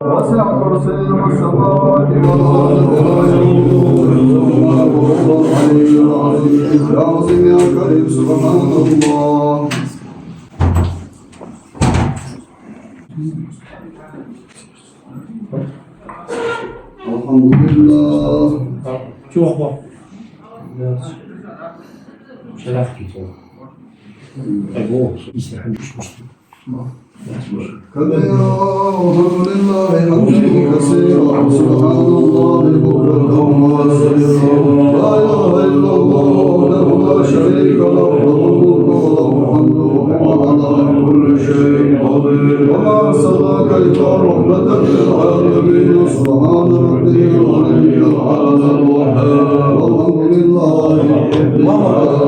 وسع كرسيه السماوات والارض ولا يؤوده وهو العلي العظيم. يا عظيم يا كريم سبحان الله. الحمد لله. شو أخبار؟ شرفتي أبوه يستحمل مش مسلم كبيرا والحمد لله حمدا كثيرا سبحان الله بكرة وأصيلا. لا إله إلا الله وحده لا شريك له له الملك وله الحمد وهو على كل شيء قدير. وما أرسلناك إلا رحمة للعالمين. سبحان ربي العلي الأعلى الوهاب. والحمد لله رب العالمين.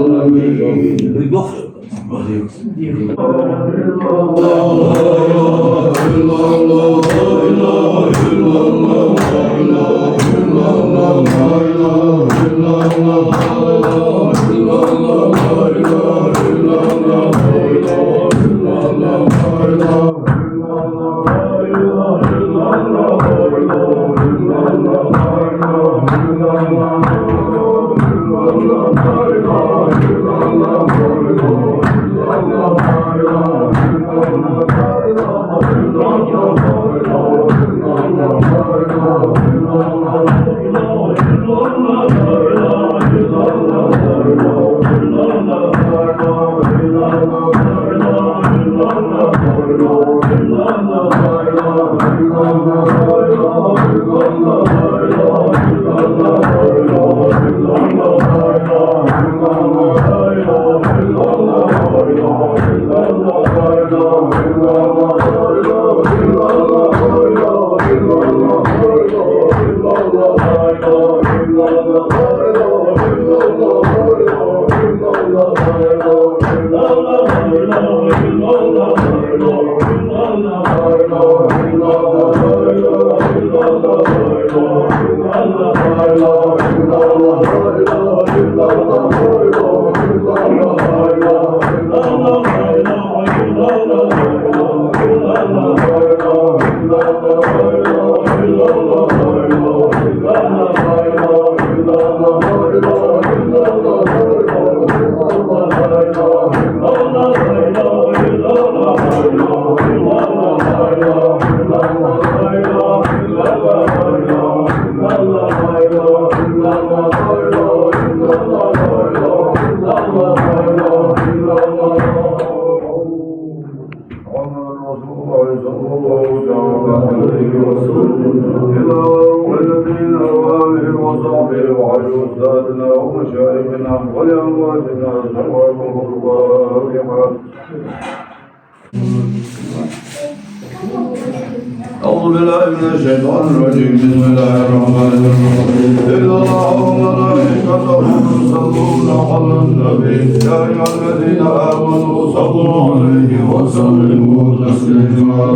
أعوذ بالله من الشيطان الرجيم. بسم الله الرحمن الرحيم. إن الله وملائكته يصلون على النبي يا أيها الذين آمنوا صلوا عليه وسلموا تسليما.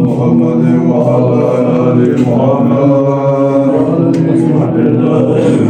محمد وعلى آل محمد. محمد وعلى آل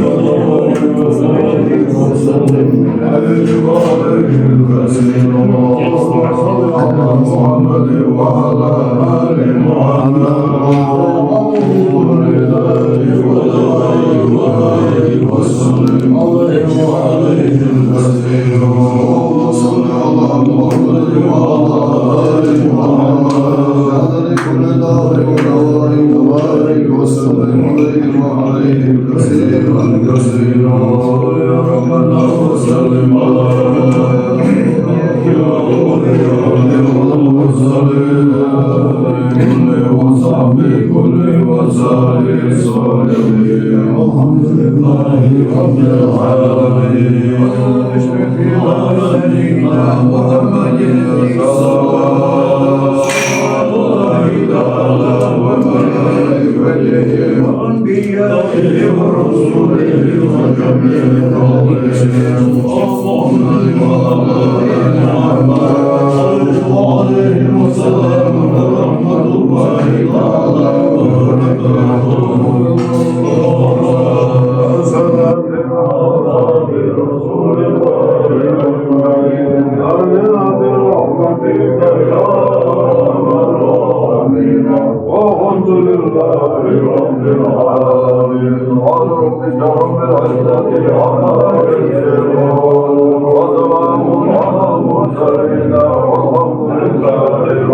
Amen. والحمد لله رب العالمين سبحان ربك رب العزة عما يصفون وسلام على المرسلين والحمد لله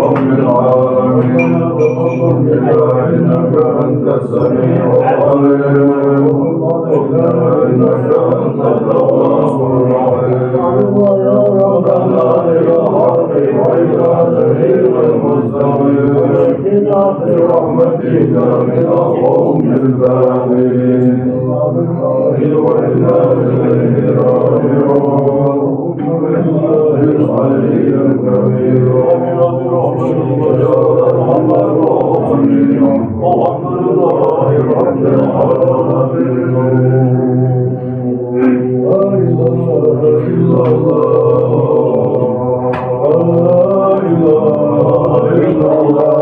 رب العالمين إنك أنت السميع العليم إنك أنت التواب الرحيم يا ربنا إلى حق وإلى سبيل المستقيم برحمتك من القوم الكافرين وإنا إليه راجعون بالله العلي الكبير ومن برحمتك يا أرحم الراحمين والحمد لله رب العالمين لا إله إلا الله لا إله إلا الله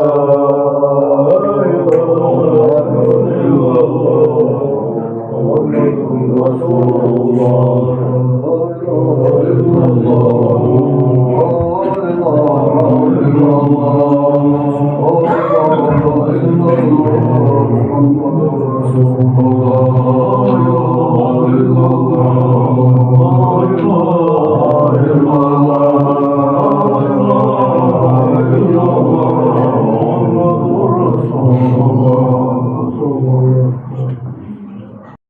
Thank you.